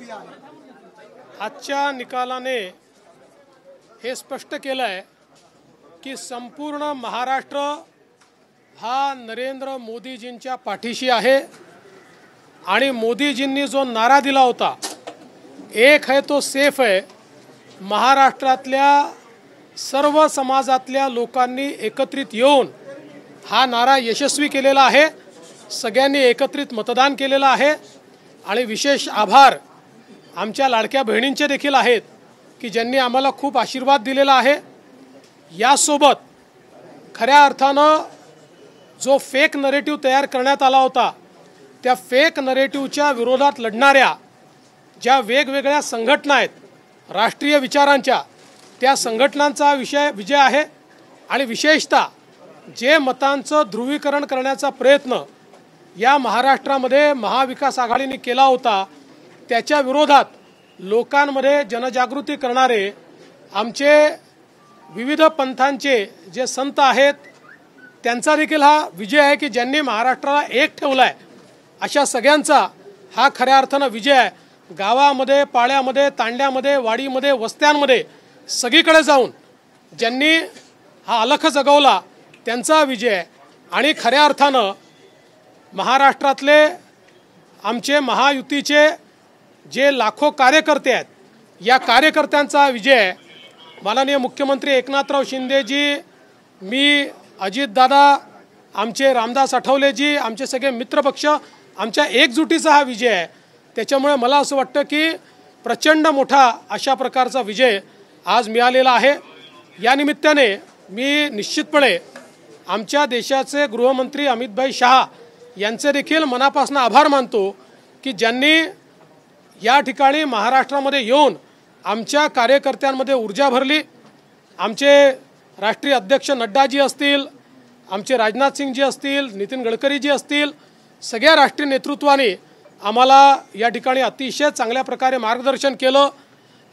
दिया आहे। आजच्या निकालाने हे स्पष्ट केलं आहे की संपूर्ण महाराष्ट्र हा नरेंद्र मोदीजींच्या पाठीशी आहे आणि मोदीजींनी जो नारा दिला होता एक है तो सेफ है, महाराष्ट्रातल्या सर्व समाजातल्या लोकांनी एकत्रित येऊन हा नारा यशस्वी केलेला आहे। सगळ्यांनी एकत्रित मतदान केलेलं आहे आणि विशेष आभार आमच्या लाडक्या बहिणींचे देखील आहेत की ज्यांनी आम्हाला खूप आशीर्वाद दिलेला आहे। यासोबत खऱ्या अर्थानं जो फेक नरेटिव्ह तयार करण्यात आला होता त्या फेक नरेटिव्हच्या विरोधात लढणाऱ्या ज्या वेगवेगळ्या संघटना आहेत राष्ट्रीय विचारांच्या त्या संघटनांचा विजय आहे आणि विशेषतः जे मतांचं ध्रुवीकरण करण्याचा प्रयत्न या महाराष्ट्रामध्ये महाविकास आघाडीने केला होता त्याच्या विरोधात लोकांमध्ये जनजागृती करणारे आमचे विविध पंथांचे जे संत आहेत त्यांचा देखील हा विजय आहे की ज्यांनी महाराष्ट्राला एक ठेवला आहे। अशा सगळ्यांचा हा खऱ्या अर्थानं विजय आहे। गावामध्ये पाड्यामध्ये तांड्यामध्ये वाडीमध्ये वस्त्यांमध्ये सगळीकडे जाऊन ज्यांनी हा अलख जगवला त्यांचा विजय आहे आणि खऱ्या अर्थानं महाराष्ट्रातले आमचे महायुतीचे जे लाखो कार्यकर्ते आहेत या कार्यकर्त्यांचा विजय आहे। माननीय मुख्यमंत्री एकनाथराव शिंदेजी, मी, अजितदादा, आमचे रामदास आठवलेजी, आमचे सगळे मित्रपक्ष, आमच्या एकजुटीचा हा विजय आहे। त्याच्यामुळे मला असं वाटतं की प्रचंड मोठा अशा प्रकारचा विजय आज मिळालेला आहे। या निमित्ताने मी निश्चितपणे आमच्या देशाचे गृहमंत्री अमितभाई शहा यांचे देखील मनापासून आभार मानतो की ज्यांनी या ठिकाणी महाराष्ट्रामध्ये येऊन आमच्या कार्यकर्त्यांमध्ये ऊर्जा भरली। आमचे राष्ट्रीय अध्यक्ष नड्डाजी असतील, आमचे राजनाथ सिंगजी असतील, नितीन गडकरीजी असतील, सगळ्या राष्ट्रीय नेतृत्वाने आम्हाला या ठिकाणी अतिशय चांगल्या प्रकारे मार्गदर्शन केलं।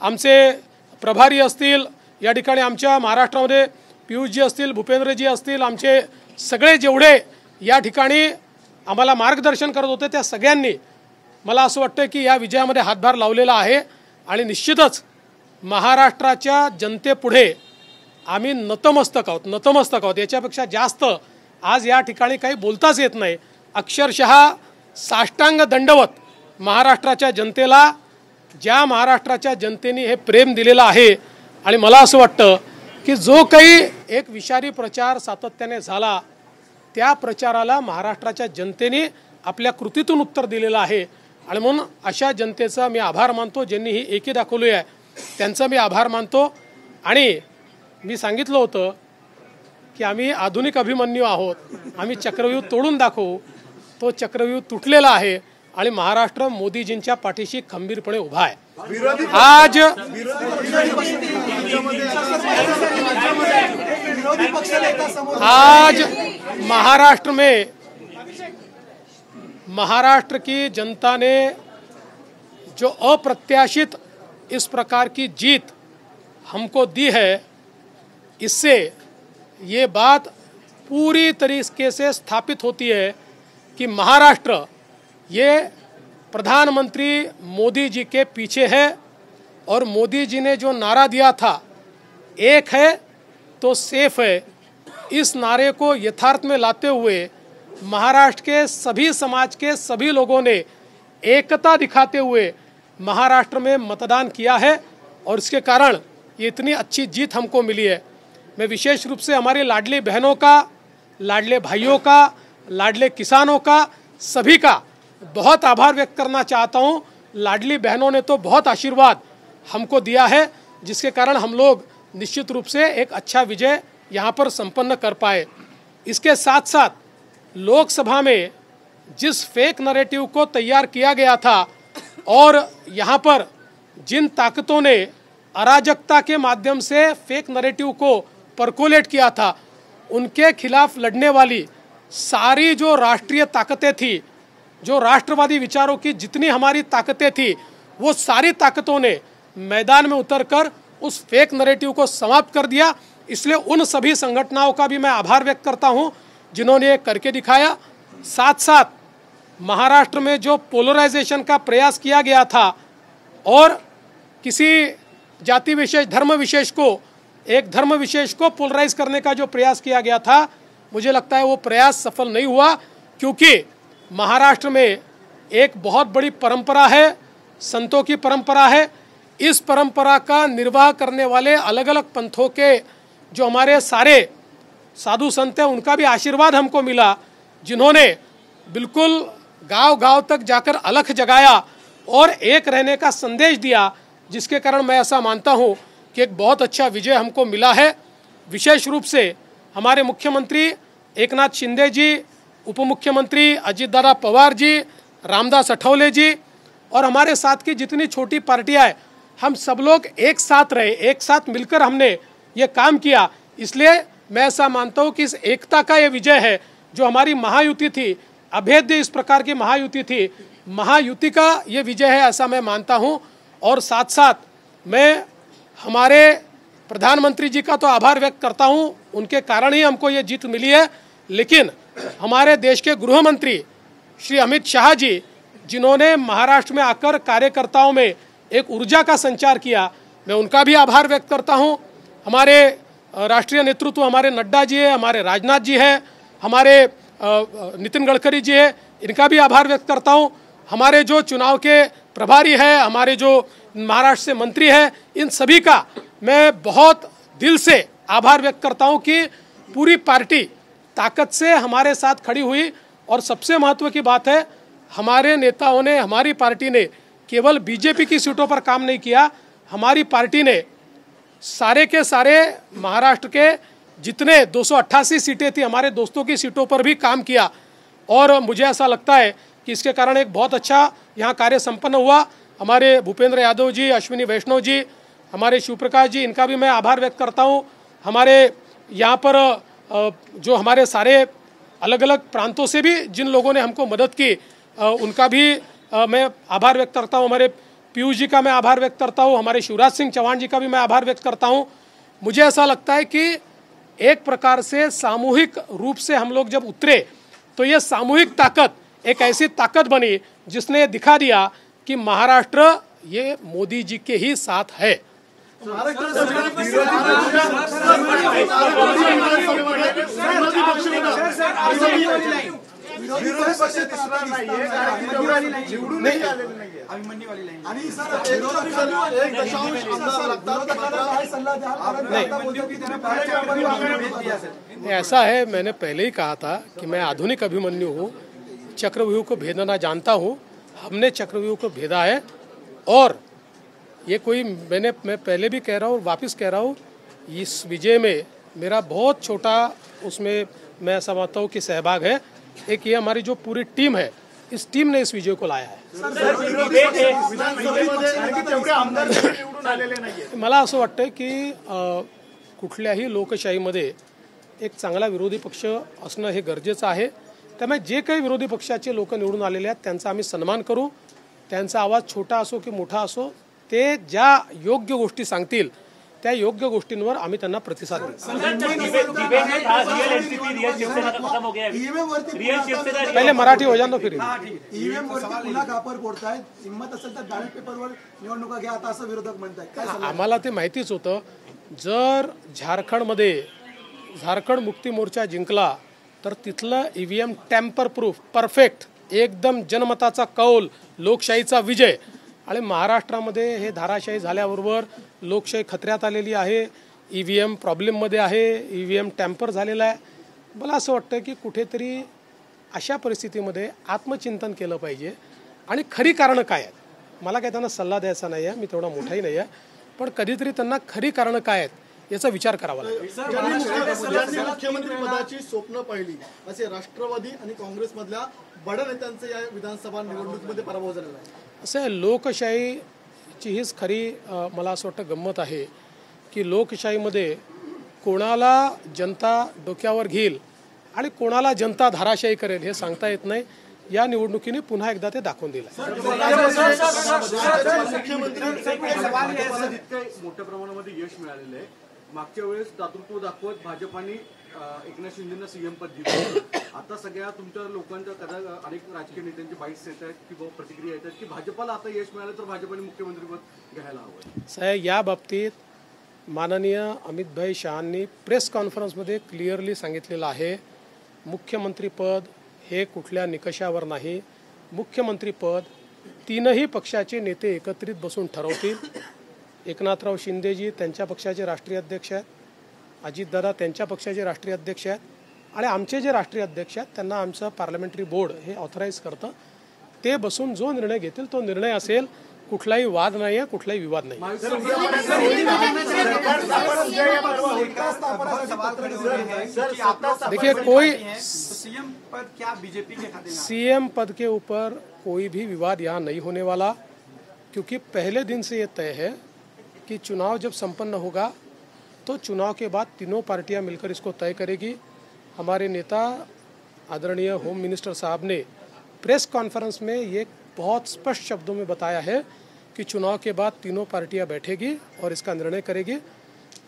आमचे प्रभारी असतील या ठिकाणी आमच्या महाराष्ट्रामध्ये पियुषजी असतील, भूपेंद्रजी असतील, आमचे सगळे जेवढे या ठिकाणी आम्हाला मार्गदर्शन करत होते त्या सगळ्यांनी मला असं वाटतं की या विजयामध्ये हातभार लावलेला आहे आणि निश्चितच महाराष्ट्राच्या जनतेपुढे आम्ही नतमस्तक आहोत। याच्यापेक्षा जास्त आज या ठिकाणी काही बोलताच येत नाही। अक्षरशः साष्टांग दंडवत महाराष्ट्राच्या जनतेला, ज्या महाराष्ट्राच्या जनतेने हे प्रेम दिलेलं आहे आणि मला असं वाटतं की जो काही एक विषारी प्रचार सातत्याने झाला त्या प्रचाराला महाराष्ट्राच्या जनतेने आपल्या कृतीतून उत्तर दिलेलं आहे आणि म्हणून अशा जनतेचा मी आभार मानतो ज्यांनी ही एकी दाखवली आहे त्यांचा मी आभार मानतो। आणि मी सांगितलं होतं की आम्ही आधुनिक अभिमन्यू आहोत, आम्ही चक्रव्यूह तोडून दाखवू। तो चक्रव्यूह तुटलेला आहे आणि महाराष्ट्र मोदीजींच्या पाठीशी खंबीरपणे उभा आहे। आज महाराष्ट्र की जनता ने जो अप्रत्याशित इस प्रकार की जीत हमको दी है, इससे ये बात पूरी तरीके से स्थापित होती है कि महाराष्ट्र ये प्रधानमंत्री मोदी जी के पीछे है और मोदी जी ने जो नारा दिया था एक है तो सेफ है, इस नारे को यथार्थ में लाते हुए महाराष्ट्र के सभी समाज के सभी लोगों ने एकता दिखाते हुए महाराष्ट्र में मतदान किया है और इसके कारण ये इतनी अच्छी जीत हमको मिली है। मैं विशेष रूप से हमारी लाडली बहनों का, लाडले भाइयों का, लाडले किसानों का, सभी का बहुत आभार व्यक्त करना चाहता हूँ। लाडली बहनों ने तो बहुत आशीर्वाद हमको दिया है जिसके कारण हम लोग निश्चित रूप से एक अच्छा विजय यहाँ पर संपन्न कर पाए। इसके साथ साथ लोकसभा में जिस फेक नैरेटिव को तैयार किया गया था और यहाँ पर जिन ताकतों ने अराजकता के माध्यम से फेक नैरेटिव को परकोलेट किया था उनके खिलाफ लड़ने वाली सारी जो राष्ट्रीय ताकतें थी, जो राष्ट्रवादी विचारों की जितनी हमारी ताकतें थी, वो सारी ताकतों ने मैदान में उतरकर उस फेक नैरेटिव को समाप्त कर दिया। इसलिए उन सभी संगठनों का भी मैं आभार व्यक्त करता हूं जिन्होंने ये करके दिखाया। साथ साथ महाराष्ट्र में जो पोलराइजेशन का प्रयास किया गया था और किसी जाति विशेष, धर्म विशेष को, एक धर्म विशेष को पोलराइज करने का जो प्रयास किया गया था, मुझे लगता है वो प्रयास सफल नहीं हुआ, क्योंकि महाराष्ट्र में एक बहुत बड़ी परंपरा है, संतों की परंपरा है। इस परंपरा का निर्वाह करने वाले अलग अलग पंथों के जो हमारे सारे साधु संत हैं, उनका भी आशीर्वाद हमको मिला, जिन्होंने बिल्कुल गांव-गांव तक जाकर अलख जगाया और एक रहने का संदेश दिया, जिसके कारण मैं ऐसा मानता हूं कि एक बहुत अच्छा विजय हमको मिला है। विशेष रूप से हमारे मुख्यमंत्री एकनाथ शिंदे जी, उप मुख्यमंत्री अजितदादा पवार जी, रामदास अठौले जी और हमारे साथ की जितनी छोटी पार्टियां हैं, हम सब लोग एक साथ रहे, एक साथ मिलकर हमने ये काम किया। इसलिए मैं ऐसा मानता हूँ कि इस एकता का ये विजय है, जो हमारी महायुति थी, अभेद्य इस प्रकार की महायुति थी, महायुति का ये विजय है, ऐसा मैं मानता हूँ। और साथ साथ मैं हमारे प्रधानमंत्री जी का तो आभार व्यक्त करता हूँ, उनके कारण ही हमको ये जीत मिली है। लेकिन हमारे देश के गृह मंत्री श्री अमित शाह जी, जिन्होंने महाराष्ट्र में आकर कार्यकर्ताओं में एक ऊर्जा का संचार किया, मैं उनका भी आभार व्यक्त करता हूँ। हमारे राष्ट्रीय नेतृत्व, हमारे नड्डा जी है, हमारे राजनाथ जी है, हमारे नितिन गडकरी जी है, इनका भी आभार व्यक्त करता हूँ। हमारे जो चुनाव के प्रभारी है, हमारे जो महाराष्ट्र से मंत्री है, इन सभी का मैं बहुत दिल से आभार व्यक्त करता हूँ कि पूरी पार्टी ताकत से हमारे साथ खड़ी हुई। और सबसे महत्व की बात है, हमारे नेताओं ने, हमारी पार्टी ने केवल बीजेपी की सीटों पर काम नहीं किया, हमारी पार्टी ने सारे के सारे महाराष्ट्र के जितने 288 सीटें थी, हमारे दोस्तों की सीटों पर भी काम किया। और मुझे ऐसा लगता है कि इसके कारण एक बहुत अच्छा यहाँ कार्य संपन्न हुआ। हमारे भूपेंद्र यादव जी, अश्विनी वैष्णव जी, हमारे शिवप्रकाश जी, इनका भी मैं आभार व्यक्त करता हूँ। हमारे यहाँ पर जो हमारे सारे अलग अलग प्रांतों से भी जिन लोगों ने हमको मदद की, उनका भी मैं आभार व्यक्त करता हूँ। हमारे पीयूष जी का मैं आभार व्यक्त करता हूँ, हमारे शिवराज सिंह चौहान जी का भी मैं आभार व्यक्त करता हूँ। मुझे ऐसा लगता है कि एक प्रकार से सामूहिक रूप से हम लोग जब उतरे, तो ये सामूहिक ताकत एक ऐसी ताकत बनी जिसने दिखा दिया कि महाराष्ट्र ये मोदी जी के ही साथ है। ऐसा है, मैंने पहले ही कहा था कि मैं आधुनिक अभिमन्यु हूँ, चक्रव्यूह को भेदना जानता हूँ। हमने चक्रव्यूह को भेदा है और ये कोई मैं पहले भी कह रहा हूँ, वापस कह रहा हूँ, इस विजय में मेरा बहुत छोटा उसमें मैं समझता हूँ कि सहभाग है। एक ये हमारी जो पूरी टीम है, इस टीम ने इस विजय को लाया है। मला असं वाटतं की कुठल्याही लोकशाहीमध्ये एक चांगला विरोधी पक्ष असणं हे गरजेचं आहे। त्यामुळे जे काही विरोधी पक्षाचे लोक निवडून आलेले आहेत त्यांचा आम्ही सन्मान करू। त्यांचा आवाज छोटा असो की मोठा असो, ते ज्या योग्य गोष्टी सांगतील त्या योग्य गोष्टींवर आम्ही त्यांना प्रतिसाद देऊ। पहिले मराठी हो जानो फिर ईव्हीएम वरती पुन्हा कापर फोडतायत, हिम्मत असेल तर बॅलेट पेपरवर निवडणुका घ्या आता असं विरोधक म्हणतायत। आम्हाला ते माहितीच होतं, जर झारखंड मुक्ती मोर्चा जिंकला तर तिथलं ईव्हीएम टॅम्पर प्रूफ, परफेक्ट, एकदम जनमताचा कौल, लोकशाहीचा विजय। आणि महाराष्ट्रामध्ये हे धाराशाही झाल्याबरोबर लोकशाही खतऱ्यात आलेली आहे, ईव्हीएम प्रॉब्लेममध्ये आहे, ईव्हीएम टॅम्पर झालेला आहे। मला असं वाटतं की कुठेतरी अशा परिस्थितीमध्ये आत्मचिंतन केलं पाहिजे आणि खरी कारणं काय आहेत। मला काय त्यांना सल्ला द्यायचा नाही आहे, मी तेवढा मोठाही नाही आहे, पण कधीतरी त्यांना खरी कारणं काय आहेत याचा विचार करावा लागेल। मुख्यमंत्री पदाची स्वप्न पाहिली असे राष्ट्रवादी आणि काँग्रेसमधल्या बड्या नेत्यांचे या विधानसभा निवडणुकीमध्ये पराभव झालेला आहे। असं लोकशाहीची हीच खरी मला असं वाटतं गंमत आहे की लोकशाहीमध्ये कोणाला जनता डोक्यावर घेईल आणि कोणाला जनता धाराशाही करेल हे सांगता येत नाही। या निवडणुकीने पुन्हा एकदा ते दाखवून दिलं। मुख्यमंत्री मोठ्या प्रमाणामध्ये यश मिळालेलं आहे, मागच्या वेळेस दातृत्व दाखवत भाजपाने एकनाथ शिंदेना सीएम पद दिलं. आता सगळ्या तुमच्या लोकांच्या अनेक राजकीय नेत्यांची बाईट्स येत आहेत किंवा प्रतिक्रिया येत आहेत की भाजपाला आता यश मिळालं तर भाजपाने मुख्यमंत्रीपद घ्यायला हवं. साहेब, या बाबतीत माननीय अमितभाई शहांनी प्रेस कॉन्फरन्समध्ये क्लिअरली सांगितलेलं आहे, मुख्यमंत्रीपद हे कुठल्या निकषावर नाही. मुख्यमंत्रीपद तीनही पक्षाचे नेते एकत्रित बसून ठरवतील. एकनाथराव शिंदेजी त्यांच्या पक्षाचे राष्ट्रीय अध्यक्ष आहेत, अजितदादा त्यांच्या पक्षाचे राष्ट्रीय अध्यक्ष आहेत, आणि आमचे जे राष्ट्रीय अध्यक्ष आहेत त्यांना आमचं पार्लमेंटरी बोर्ड हे ऑथराईज करतं. ते बसून जो निर्णय घेतील तो निर्णय असेल. कुठलाही वाद नाही आहे, कुठलाही विवाद नाही. देखिए, कोई सीएम पद क्या बीजेपी के खाते में? सीएम पद के ऊपर कोई भी विवाद यहाँ नहीं होने वाला, क्योंकि पहले दिन से ये तय है कि चुनाव जब संपन्न होगा तो चुनाव के बाद तीनों पार्टियां मिलकर इसको तय करेगी. हमारे नेता आदरणीय होम मिनिस्टर साहब ने प्रेस कॉन्फ्रेंस में ये बहुत स्पष्ट शब्दों में बताया है कि चुनाव के बाद तीनों पार्टियां बैठेगी और इसका निर्णय करेगी.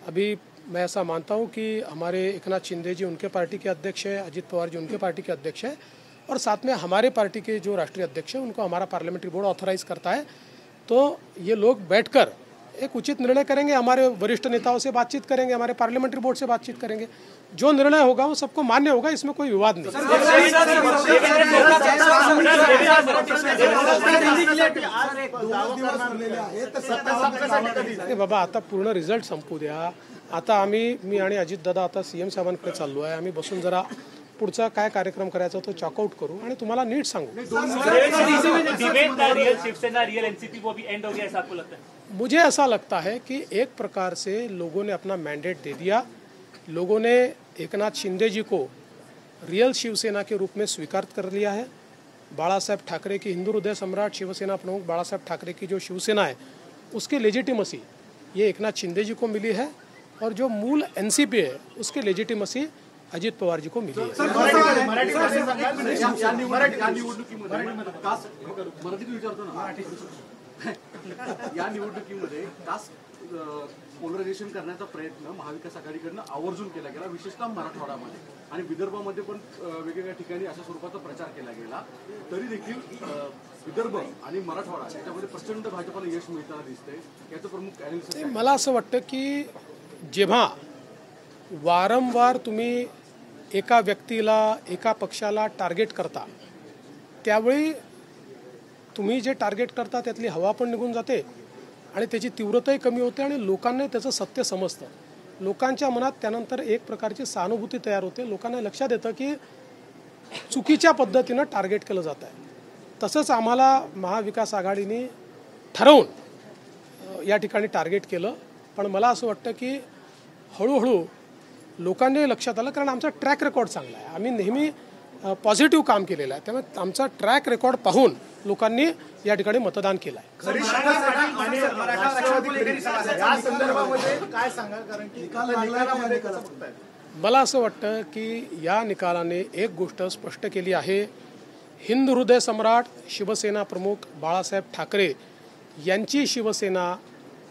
अभी मैं ऐसा मानता हूं कि हमारे एकनाथ शिंदे जी उनके पार्टी के अध्यक्ष हैं, अजित पवार जी उनके पार्टी के अध्यक्ष हैं, और साथ में हमारे पार्टी के जो राष्ट्रीय अध्यक्ष हैं उनको हमारा पार्लियामेंट्री बोर्ड ऑथराइज करता है. तो ये लोग बैठकर एक उचित निर्णय करेंगे. हमारे वरिष्ठ नेताओं से बातचीत करेंगे, हमारे पार्लियामेंट्री बोर्ड से बातचीत करेंगे. जो निर्णय होगा वो सबको मान्य होगा, इसमें कोई विवाद नहीं. बाबा, आता पूर्ण रिझल्ट संपू द्या. आता मी आणि अजितदादा आता सीएम साहेबांकडे चाललो आहे. आम्ही बसून जरा पुढचा काय कार्यक्रम करायचा तो चॉकआउट करू आणि तुम्हाला नीट सांगू. मुझे ऐसा लगता है कि एक प्रकार से लोगों ने अपना मैंडेट दे दिया. लोगों ने एकनाथ शिंदे जी को रियल शिवसेना के रूप में स्वीकार कर लिया है. बाला साहेब ठाकरे की हिंदू हृदय सम्राट शिवसेना प्रमुख बाला साहेब ठाकरे की जो शिवसेना है उसकी लेजिटिमसी ये एकनाथ शिंदे जी को मिली है, और जो मूल एनसीपी है उसकी लेजिटिमसी अजित पवार जी को मिली है. या निवडणुकीमध्ये कास्ट पोलरायझेशन करण्याचा प्रयत्न महाविकास आघाडीकडनं आवर्जून केला गेला, विशेषतः मराठवाड्यामध्ये आणि विदर्भामध्ये पण वेगवेगळ्या ठिकाणी अशा स्वरूपाचा प्रचार केला गेला. तरी देखील विदर्भ आणि मराठवाडा याच्यामध्ये प्रचंड भाजपाला यश मिळताना दिसतंय. याचं प्रमुख ॲनालिसिस मला असं वाटतं की जेव्हा वारंवार तुम्ही एका व्यक्तीला एका पक्षाला टार्गेट करता त्यावेळी तुम्ही जे टार्गेट करता त्यातली हवा पण निघून जाते आणि त्याची तीव्रताही कमी होते आणि लोकांना त्याचं सत्य समजतं. लोकांच्या मनात त्यानंतर एक प्रकारची सहानुभूती तयार होते. लोकांना लक्षात येतं की चुकीच्या पद्धतीनं टार्गेट केलं जात आहे. तसंच आम्हाला महाविकास आघाडीने ठरवून या ठिकाणी टार्गेट केलं. पण मला असं वाटतं की हळूहळू लोकांनी लक्षात आलं, कारण आमचा ट्रॅक रेकॉर्ड चांगला आहे. आम्ही नेहमी पॉझिटिव्ह काम केलेलं आहे. त्यामुळे आमचा ट्रॅक रेकॉर्ड पाहून लोकांनी या ठिकाणी मतदान केलं आहे. मला असं वाटतं की या निकालाने एक गोष्ट स्पष्ट केली आहे, हिंदू हृदय सम्राट शिवसेना प्रमुख बाळासाहेब ठाकरे यांची शिवसेना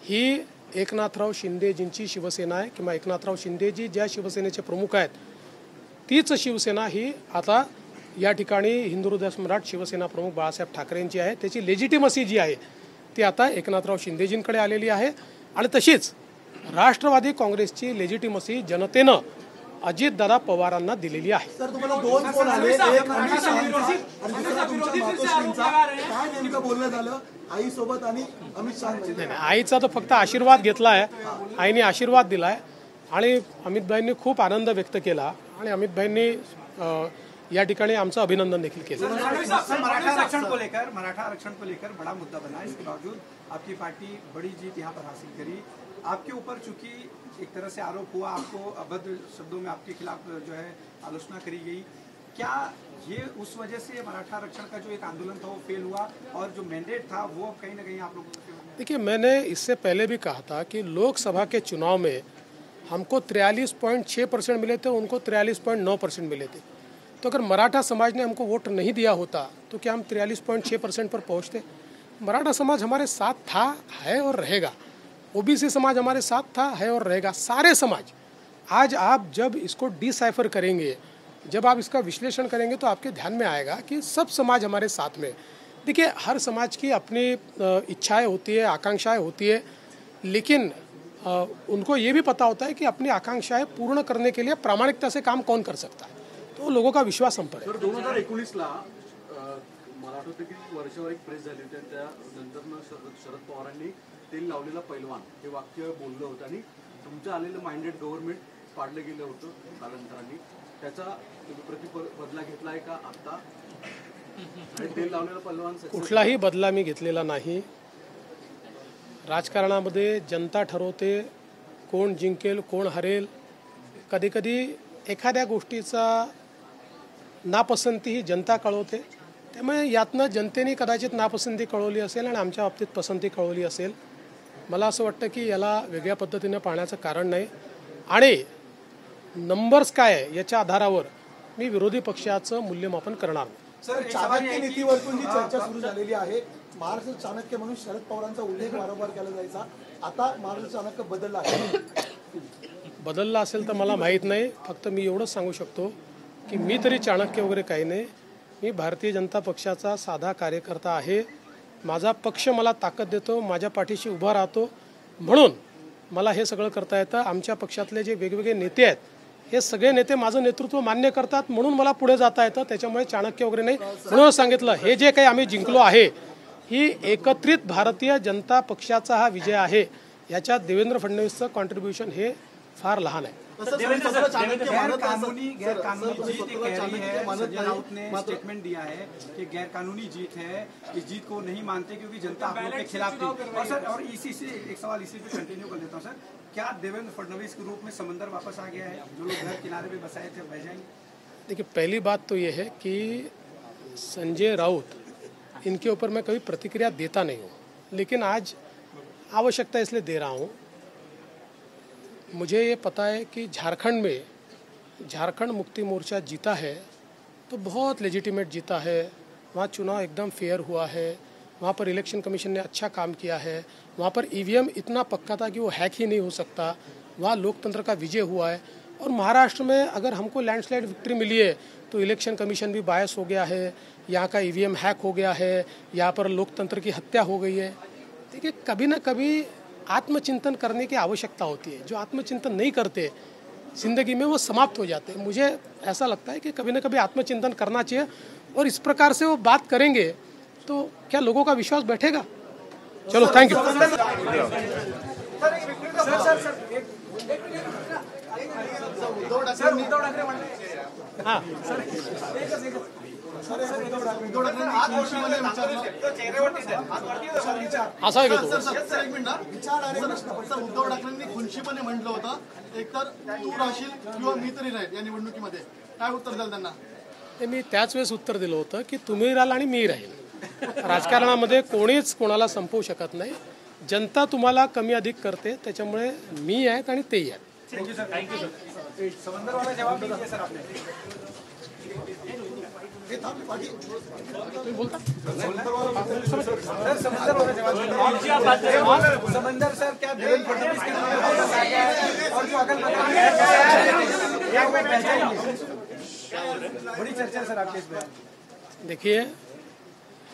ही एकनाथराव शिंदेजींची शिवसेना आहे, किंवा एकनाथराव शिंदेजी ज्या शिवसेनेचे प्रमुख आहेत तीच शिवसेना ही आता या ठिकाणी हिंदू हृदय सम्राट शिवसेना प्रमुख बाळासाहेब ठाकरेंची आहे. त्याची लेजिटिमसी जी आहे ती आता एकनाथराव शिंदेजींकडे आलेली आहे. आणि तशीच राष्ट्रवादी काँग्रेसची लेजिटिमसी जनतेनं अजितदादा पवारांना दिलेली आहे. सर, तुम्हाला दोन फोन आले, एक अमित शहांचा आणि दुसरा तुमच्या मातोश्रींचा. काय नेमकं बोलणं झालं आईसोबत आणि अमित शहांना? आईचा तर फक्त आशीर्वाद घेतला आहे. आईने आशीर्वाद दिला आहे आणि अमितभाईंनी खूप आनंद व्यक्त केला आणि अमितभाईंनी या ठिकाणी आमचं अभिनंदन देखील केलं. मराठा आरक्षण को लेकर बड़ा मुद्दा बना. इसके बावजूद आपकी पार्टी बड़ी जीत यहाँ पर हासिल करी. आपके ऊपर चूंकि एक तरह से आरोप हुआ, आपको अभद्र शब्दों में आपके खिलाफ जो है आलोचना करी गई, क्या ये उस वजह से मराठा आरक्षण का जो एक आंदोलन था वो फेल हुआ और जो मैंडेट था वो कहीं ना कहीं आप लोगों को? देखिए, मैंने इससे पहले भी कहा था कि लोकसभा के चुनाव में हमको 43.6% मिले थे, उनको 43.9% मिले थे. तो अगर मराठा समाज ने हमको वोट नहीं दिया होता तो क्या हम 43.6% पर पहुंचते? मराठा समाज हमारे साथ था, है और रहेगा. ओबीसी समाज हमारे साथ था, है और रहेगा, सारे समाज। आज आप जब इसको डिसाइफर करेंगे, जब आप इसका विश्लेषण करेंगे तो आपके ध्यान में आएगा कि सब समाज हमारे साथ में। देखिए, हर समाज की अपनी इच्छाएं होती है, आकांक्षाएं होती है, लेकिन उनको ये भी पता होता है कि अपनी आकांक्षाएं पूर्ण करने के लिए प्रामाणिकता से काम कौन कर सकता है, तो लोगों का विश्वास हम पर है। 2019ला मला आठवतं की वर्षभर एक प्रेस झाली होती आणि त्यानंतर शरद पवारांनी तेल लावलेला पैलवान हे वाक्य बोललं होतं आणि तुमचं आलेलं माइंडेड गव्हर्नमेंट पाडलं गेलं होतं कालांतराने। त्याचा बदला घेतला आहे का आता? आणि तेल लावलेला पैलवान कुठलाही बदला मी घेतलेला नाही। राजकारणामध्ये जनता ठरवते कोण जिंकेल कोण हरेल। कधी कधी एखाद्या गोष्टीचा नापसंती ही जनता कळवते, त्यामुळे यातनं जनतेने कदाचित नापसंती कळवली असेल आणि आमच्या बाबतीत पसंती कळवली असेल। मला असं वाटतं की याला वेगळ्या पद्धतीने पाहण्याचं कारण नाही आणि नंबर्स काय आहे याच्या आधारावर मी विरोधी पक्षाचं मूल्यमापन करणार नाही। सर, चाणक्य नीतीवरतून जी चर्चा सुरू झालेली आहे, महाराष्ट्र चाणक्य म्हणून शरद पवारांचा उल्लेख वारंवार केला जायचा, आता महाराष्ट्र चाणक्य बदलला आहे। बदलला असेल तर मला माहीत नाही, फक्त मी एवढंच सांगू शकतो की मी तरी चाणक्य वगैरे काही नाही। मी भारतीय जनता पक्षाचा साधा कार्यकर्ता आहे। माझा पक्ष मला ताकद देतो, माझ्या पाठीशी उभा राहतो, म्हणून मला हे सगळं करता येतं। आमच्या पक्षातले जे वेगवेगळे नेते आहेत, हे सगळे नेते माझं नेतृत्व मान्य करतात, म्हणून मला पुढे जाता येतं। त्याच्यामुळे चाणक्य वगैरे नाही, म्हणून सांगितलं हे जे काही आम्ही जिंकलो आहे ही एकत्रित भारतीय जनता पक्षाचा हा विजय आहे। याच्यात देवेंद्र फडणवीसचं कॉन्ट्रीब्युशन हे फार लहान आहे। गैरकानूनी जीत कह रही है। संजय राउत ने स्टेटमेंट दिया है कि गैरकानूनी जीत है, इस जीत को नहीं मानते क्योंकि जनता आप लोगों के खिलाफ थी। और सर, और इसी से एक सवाल इसी पे कंटिन्यू कर देता हूँ सर, क्या देवेंद्र फडणवीस के रूप में समंदर वापस आ गया है? जो लोग घर किनारे पे बसाए थे बह जाएंगे? देखिए, पहली बात तो ये है कि संजय राउत, इनके ऊपर मैं कभी प्रतिक्रिया देता नहीं हूँ, लेकिन आज आवश्यकता इसलिए दे रहा हूँ। मुझे ये पता है कि झारखंड में झारखंड मुक्ति मोर्चा जीता है तो बहुत लेजिटिमेट जीता है। वहाँ चुनाव एकदम फेयर हुआ है, वहाँ पर इलेक्शन कमीशन ने अच्छा काम किया है, वहाँ पर ईवीएम इतना पक्का था कि वो हैक ही नहीं हो सकता। वहाँ लोकतंत्र का विजय हुआ है। और महाराष्ट्र में अगर हमको लैंडस्लाइड विक्ट्री मिली है तो इलेक्शन कमीशन भी बायस हो गया है, यहाँ का ईवीएम हैक हो गया है, यहाँ पर लोकतंत्र की हत्या हो गई है। देखिए, कभी ना कभी आत्मचिंतन करने की आवश्यकता होती है। जो आत्मचिंतन नहीं करते जिंदगी में वो समाप्त हो जाते हैं। मुझे ऐसा लगता है कि कभी ना कभी आत्मचिंतन करना चाहिए, और इस प्रकार से वो बात करेंगे तो क्या लोगों का विश्वास बैठेगा? चलो, थैंक यू। हाँ, असं आहे का तू? एक मिनिट ना, सर, उद्धव ठाकरेंनी खुनशीपणे म्हटलं होतं एकतर तू राहशील किंवा मी तरी राहील या निवडणुकीमध्ये, काय उत्तर द्याल त्यांना? ते मी त्याच वेळेस उत्तर दिलं होतं की तुम्ही राहाल आणि मी राहील। राजकारणामध्ये कोणीच कोणाला संपवू शकत नाही। जनता तुम्हाला कमी अधिक करते, त्याच्यामुळे मी आहेत आणि तेही आहेत। Thank you sir, thank you sir. समंदर वाला जवाब दीजिए सर आपने। समंदर सर, क्या देवेंद्र फडणवीस के नाम पे वापस आ गया है और जो अगल बगल बड़ी चर्चा है सर आपके इसमें? देखिए,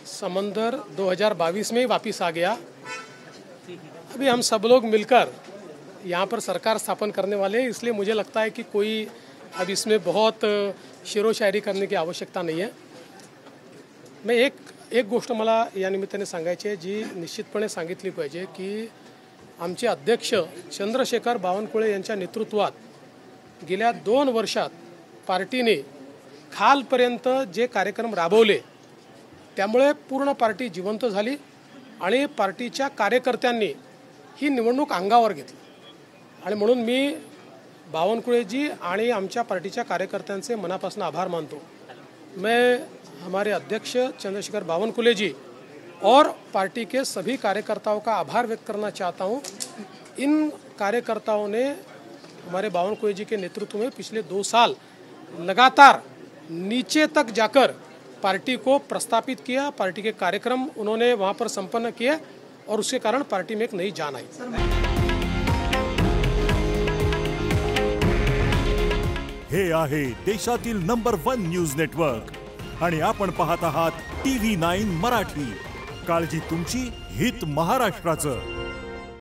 समंदर 2022 में ही वापस आ गया। अभी हम सब लोग मिलकर यहाँ पर सरकार स्थापन करने वाले हैं, इसलिए मुझे लगता है कि कोई अब इसमें बहुत शेरो शायरी करने की आवश्यकता नहीं है। मैं एक गोष्ट मला या निमित्ताने सांगायची आहे, जी निश्चितपणे सांगितली पाहिजे की आमचे अध्यक्ष चंद्रशेखर बावनकुळे यांच्या नेतृत्वात गेल्या 2 वर्षात पार्टीने खालपर्यंत जे कार्यक्रम राबवले त्यामुळे पूर्ण पार्टी जिवंत झाली आणि पार्टीच्या कार्यकर्त्यांनी ही निवडणूक अंगावर घेतली। आणि म्हणून मी बावनकुळेजी आणि आमच्या पार्टीच्या कार्यकर्त्यांचे मनापासून आभार मानतो। मैं हमारे अध्यक्ष चंद्रशेखर बावनकुळे जी और पार्टी के सभी कार्यकर्ताओं का आभार व्यक्त करना चाहता हूँ। इन कार्यकर्ताओं ने हमारे बावनकुळे जी के नेतृत्व में पिछले 2 साल लगातार नीचे तक जाकर पार्टी को प्रस्थापित किया। पार्टी के कार्यक्रम उन्होंने वहाँ पर संपन्न किए और उसके कारण पार्टी में एक नई जान आई। हे आहे देशातील नंबर 1 न्यूज नेटवर्क आणि आपण पाहत आहात TV9 मराठी. काळजी तुमची, हित महाराष्ट्राचं.